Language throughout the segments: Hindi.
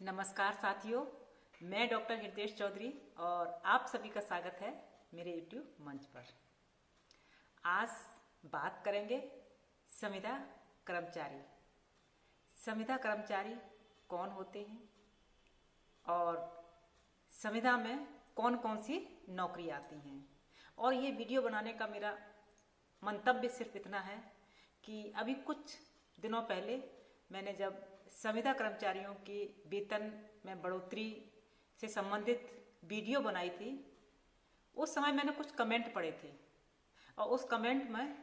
नमस्कार साथियों, मैं डॉक्टर हृदय चौधरी और आप सभी का स्वागत है मेरे YouTube मंच पर। आज बात करेंगे संविदा कर्मचारी। संविदा कर्मचारी कौन होते हैं और संविदा में कौन कौन सी नौकरी आती हैं। और ये वीडियो बनाने का मेरा मंतव्य सिर्फ इतना है कि अभी कुछ दिनों पहले मैंने जब संविदा कर्मचारियों की वेतन में बढ़ोतरी से संबंधित वीडियो बनाई थी, उस समय मैंने कुछ कमेंट पढ़े थे और उस कमेंट में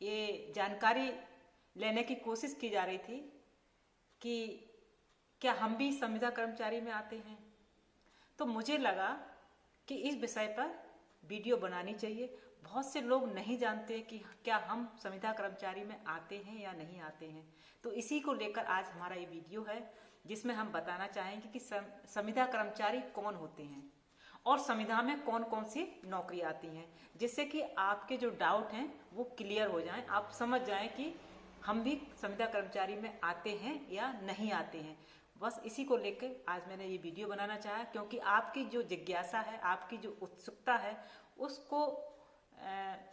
ये जानकारी लेने की कोशिश की जा रही थी कि क्या हम भी संविदा कर्मचारी में आते हैं। तो मुझे लगा कि इस विषय पर वीडियो बनानी चाहिए। बहुत से लोग नहीं जानते कि क्या हम संविदा कर्मचारी में आते हैं या नहीं आते हैं। तो इसी को लेकर आज हमारा ये वीडियो है, जिसमें हम बताना चाहेंगे कि संविदा कर्मचारी कौन होते हैं और संविदा में कौन कौन सी नौकरी आती हैं, जिससे कि आपके जो डाउट हैं वो क्लियर हो जाएं, आप समझ जाएं कि हम भी संविदा कर्मचारी में आते हैं या नहीं आते हैं। बस इसी को लेकर आज मैंने ये वीडियो बनाना चाहा, क्योंकि आपकी जो जिज्ञासा है, आपकी जो उत्सुकता है, उसको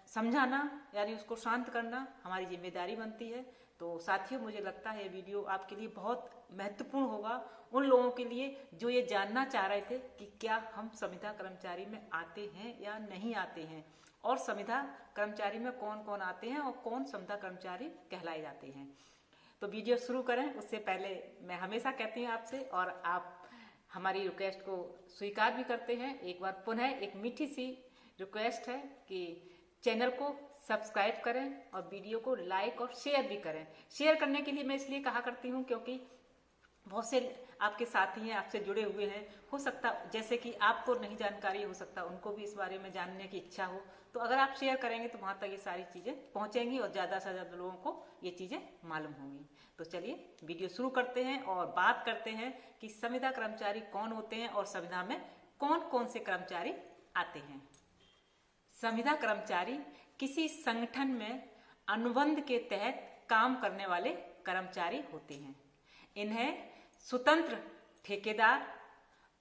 समझाना यानी उसको शांत करना हमारी जिम्मेदारी बनती है। तो साथियों, मुझे लगता है ये वीडियो आपके लिए बहुत महत्वपूर्ण होगा, उन लोगों के लिए जो ये जानना चाह रहे थे कि क्या हम संविदा कर्मचारी में आते हैं या नहीं आते हैं, और संविदा कर्मचारी में कौन कौन आते हैं और कौन संविदा कर्मचारी कहलाए जाते हैं। तो वीडियो शुरू करें उससे पहले मैं हमेशा कहती हूँ आपसे, और आप हमारी रिक्वेस्ट को स्वीकार भी करते हैं, एक बार पुनः एक मीठी सी रिक्वेस्ट है कि चैनल को सब्सक्राइब करें और वीडियो को लाइक और शेयर भी करें। शेयर करने के लिए मैं इसलिए कहा करती हूँ क्योंकि बहुत से आपके साथी हैं, आपसे जुड़े हुए हैं, हो सकता जैसे कि आपको नहीं जानकारी, हो सकता उनको भी इस बारे में जानने की इच्छा हो। तो अगर आप शेयर करेंगे तो वहाँ तक ये सारी चीज़ें पहुँचेंगी और ज़्यादा से ज़्यादा लोगों को ये चीज़ें मालूम होंगी। तो चलिए वीडियो शुरू करते हैं और बात करते हैं कि संविदा कर्मचारी कौन होते हैं और संविदा में कौन कौन से कर्मचारी आते हैं। संविदा कर्मचारी किसी संगठन में अनुबंध के तहत काम करने वाले कर्मचारी होते हैं। इन्हें स्वतंत्र ठेकेदार,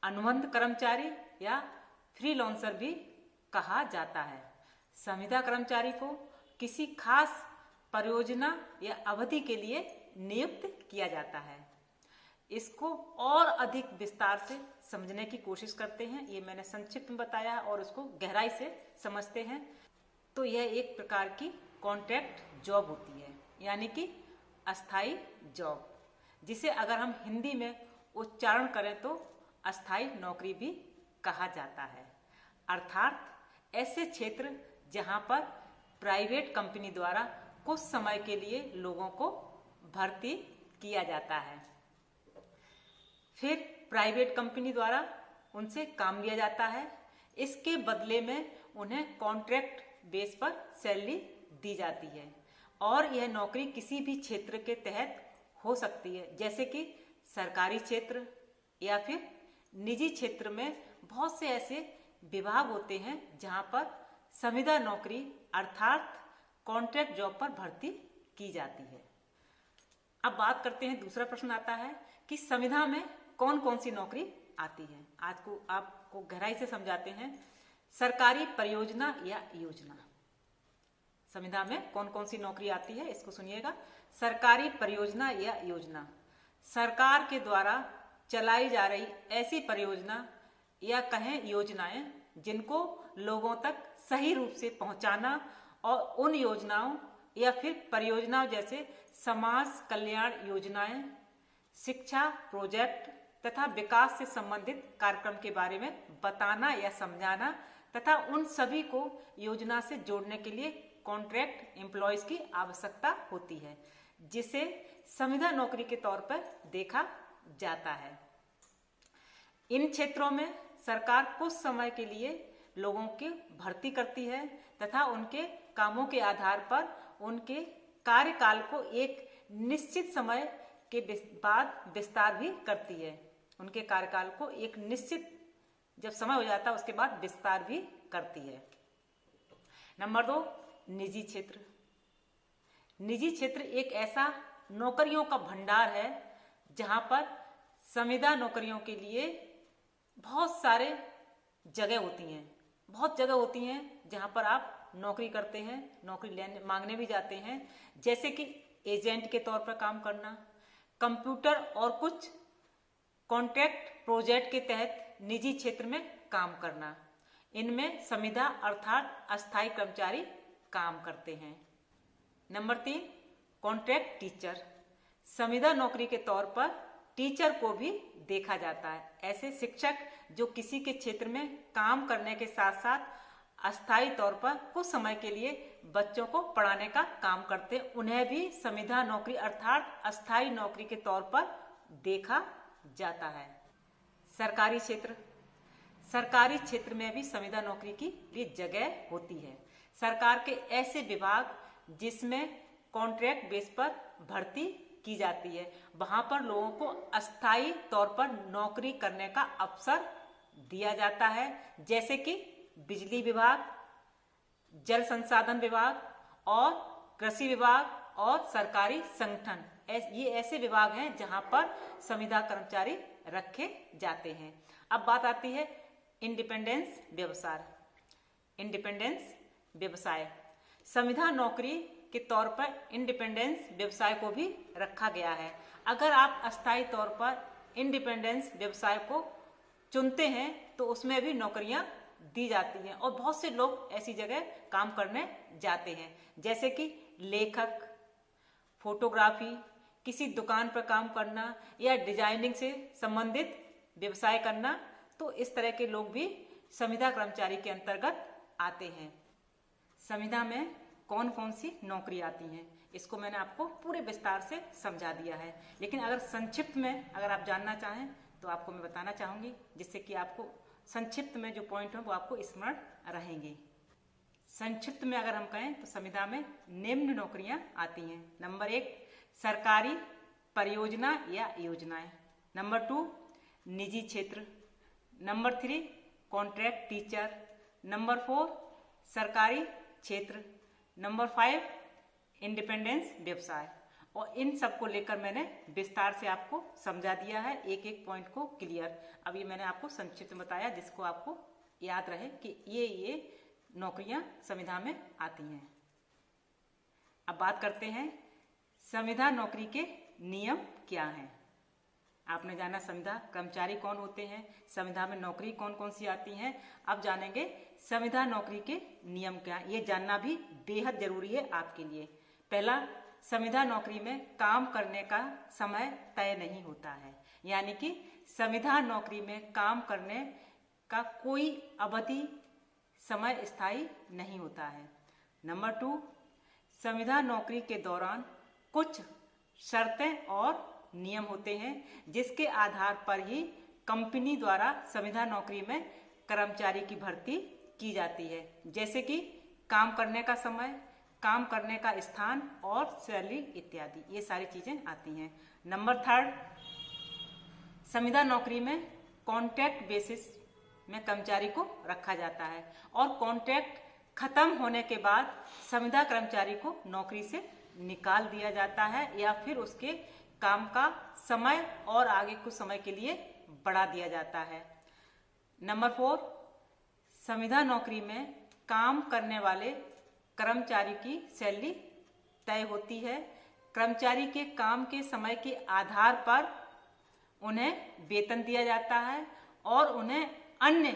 अनुबंध कर्मचारी या फ्रीलांसर भी कहा जाता है। संविदा कर्मचारी को किसी खास परियोजना या अवधि के लिए नियुक्त किया जाता है। इसको और अधिक विस्तार से समझने की कोशिश करते हैं। ये मैंने संक्षिप्त में बताया और उसको गहराई से समझते हैं। तो यह एक प्रकार की कॉन्ट्रैक्ट जॉब होती है, यानी कि अस्थाई जॉब, जिसे अगर हम हिंदी में उच्चारण करें तो अस्थाई नौकरी भी कहा जाता है। अर्थात ऐसे क्षेत्र जहां पर प्राइवेट कंपनी द्वारा कुछ समय के लिए लोगों को भर्ती किया जाता है, फिर प्राइवेट कंपनी द्वारा उनसे काम लिया जाता है। इसके बदले में उन्हें कॉन्ट्रैक्ट बेस पर सैलरी दी जाती है और यह नौकरी किसी भी क्षेत्र के तहत हो सकती है, जैसे कि सरकारी क्षेत्र या फिर निजी क्षेत्र में बहुत से ऐसे विभाग होते हैं जहां पर संविदा नौकरी अर्थात कॉन्ट्रैक्ट जॉब पर भर्ती की जाती है। अब बात करते हैं, दूसरा प्रश्न आता है कि संविदा में कौन कौन सी नौकरी आती है। आज को आपको गहराई से समझाते हैं। सरकारी परियोजना या योजना, संविदा में कौन कौन सी नौकरी आती है इसको सुनिएगा। सरकारी परियोजना या योजना, सरकार के द्वारा चलाई जा रही ऐसी परियोजना या कहें योजनाएं जिनको लोगों तक सही रूप से पहुंचाना, और उन योजनाओं या फिर परियोजनाओं जैसे समाज कल्याण योजनाएं, शिक्षा प्रोजेक्ट तथा विकास से संबंधित कार्यक्रम के बारे में बताना या समझाना, तथा उन सभी को योजना से जोड़ने के लिए कॉन्ट्रैक्ट एम्प्लॉयज की आवश्यकता होती है, जिसे संविदा नौकरी के तौर पर देखा जाता है। इन क्षेत्रों में सरकार कुछ समय के लिए लोगों की भर्ती करती है तथा उनके कामों के आधार पर उनके कार्यकाल को एक निश्चित समय के बाद विस्तार भी करती है। उनके कार्यकाल को एक निश्चित जब समय हो जाता है उसके बाद विस्तार भी करती है। नंबर 2, निजी क्षेत्र। निजी क्षेत्र एक ऐसा नौकरियों का भंडार है जहां पर संविदा नौकरियों के लिए बहुत सारे जगह होती हैं, बहुत जगह होती हैं जहां पर आप नौकरी करते हैं, नौकरी लेने मांगने भी जाते हैं। जैसे कि एजेंट के तौर पर काम करना, कंप्यूटर और कुछ कॉन्ट्रैक्ट प्रोजेक्ट के तहत निजी क्षेत्र में काम करना। इनमें संविदा अर्थात अस्थायी कर्मचारी काम करते हैं। Number 3, contract teacher. संविदा नौकरी के तौर पर टीचर को भी देखा जाता है। ऐसे शिक्षक जो किसी के क्षेत्र में काम करने के साथ साथ अस्थायी तौर पर कुछ समय के लिए बच्चों को पढ़ाने का काम करते हैं, उन्हें भी संविदा नौकरी अर्थात अस्थायी नौकरी के तौर पर देखा जाता है। सरकारी क्षेत्र, सरकारी क्षेत्र में भी संविदा नौकरी की लिए जगह होती है। सरकार के ऐसे विभाग जिसमें कॉन्ट्रैक्ट बेस पर भर्ती की जाती है, वहां पर लोगों को अस्थायी तौर पर नौकरी करने का अवसर दिया जाता है। जैसे कि बिजली विभाग, जल संसाधन विभाग और कृषि विभाग और सरकारी संगठन, ये ऐसे विभाग हैं जहां पर संविदा कर्मचारी रखे जाते हैं। अब बात आती है इंडिपेंडेंस व्यवसाय। इंडिपेंडेंस व्यवसाय, संविदा नौकरी के तौर पर इंडिपेंडेंस व्यवसाय को भी रखा गया है। अगर आप अस्थायी तौर पर इंडिपेंडेंस व्यवसाय को चुनते हैं तो उसमें भी नौकरियां दी जाती हैं और बहुत से लोग ऐसी जगह काम करने जाते हैं। जैसे कि लेखक, फोटोग्राफी, किसी दुकान पर काम करना या डिजाइनिंग से संबंधित व्यवसाय करना, तो इस तरह के लोग भी संविदा कर्मचारी के अंतर्गत आते हैं। संविदा में कौन कौन सी नौकरी आती हैं, इसको मैंने आपको पूरे विस्तार से समझा दिया है। लेकिन अगर संक्षिप्त में अगर आप जानना चाहें तो आपको मैं बताना चाहूंगी, जिससे कि आपको संक्षिप्त में जो पॉइंट है वो आपको स्मरण रहेंगे। संक्षिप्त में अगर हम कहें तो संविदा में निम्न नौकरियां आती हैं। नंबर 1, सरकारी परियोजना या योजनाएं। नंबर 2, निजी क्षेत्र। Number 3, contract teacher. नंबर 4, सरकारी क्षेत्र। नंबर 5, इंडिपेंडेंस व्यवसाय। और इन सबको लेकर मैंने विस्तार से आपको समझा दिया है, एक एक पॉइंट को क्लियर। अब ये मैंने आपको संक्षिप्त में बताया जिसको आपको याद रहे कि ये नौकरियां संविदा में आती हैं। अब बात करते हैं संविदा नौकरी के नियम क्या हैं। आपने जाना संविदा कर्मचारी कौन होते हैं, संविदा में नौकरी कौन कौन सी आती हैं। अब जानेंगे संविदा नौकरी के नियम क्या हैं। ये जानना भी बेहद जरूरी है आपके लिए। पहला, संविदा नौकरी में काम करने का समय तय नहीं होता है, यानी कि संविदा नौकरी में काम करने का कोई अवधि समय स्थायी नहीं होता है। नंबर 2, संविदा नौकरी के दौरान कुछ शर्तें और नियम होते हैं जिसके आधार पर ही कंपनी द्वारा संविदा नौकरी में कर्मचारी की भर्ती की जाती है। जैसे कि काम करने का समय, काम करने का स्थान और सैलरी इत्यादि, ये सारी चीजें आती हैं। नंबर 3, संविदा नौकरी में कॉन्ट्रैक्ट बेसिस में कर्मचारी को रखा जाता है और कॉन्ट्रैक्ट खत्म होने के बाद संविदा कर्मचारी को नौकरी से निकाल दिया जाता है या फिर उसके काम का समय और आगे कुछ समय के लिए बढ़ा दिया जाता है। नंबर 4, संविदा नौकरी में काम करने वाले कर्मचारी की सैलरी तय होती है। कर्मचारी के काम के समय के आधार पर उन्हें वेतन दिया जाता है और उन्हें अन्य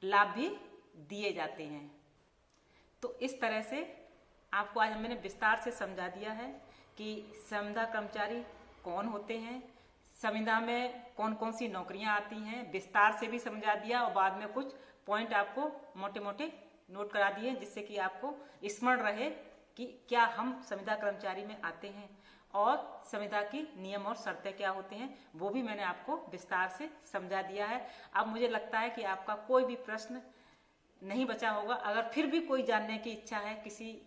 लाभ भी दिए जाते हैं। तो इस तरह से आपको आज मैंने विस्तार से समझा दिया है कि संविदा कर्मचारी कौन होते हैं, संविदा में कौन कौन सी नौकरियां आती हैं, विस्तार से भी समझा दिया और बाद में कुछ पॉइंट आपको मोटे मोटे नोट करा दिए जिससे कि आपको स्मरण रहे कि क्या हम संविदा कर्मचारी में आते हैं और संविदा की नियम और शर्तें क्या होते हैं, वो भी मैंने आपको विस्तार से समझा दिया है। अब मुझे लगता है कि आपका कोई भी प्रश्न नहीं बचा होगा। अगर फिर भी कोई जानने की इच्छा है किसी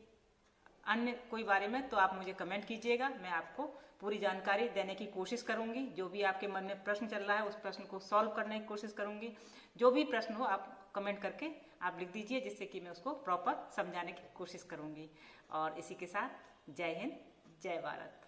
अन्य कोई बारे में तो आप मुझे कमेंट कीजिएगा, मैं आपको पूरी जानकारी देने की कोशिश करूंगी। जो भी आपके मन में प्रश्न चल रहा है उस प्रश्न को सॉल्व करने की कोशिश करूंगी। जो भी प्रश्न हो आप कमेंट करके आप लिख दीजिए जिससे कि मैं उसको प्रॉपर समझाने की कोशिश करूंगी। और इसी के साथ जय हिंद, जय भारत।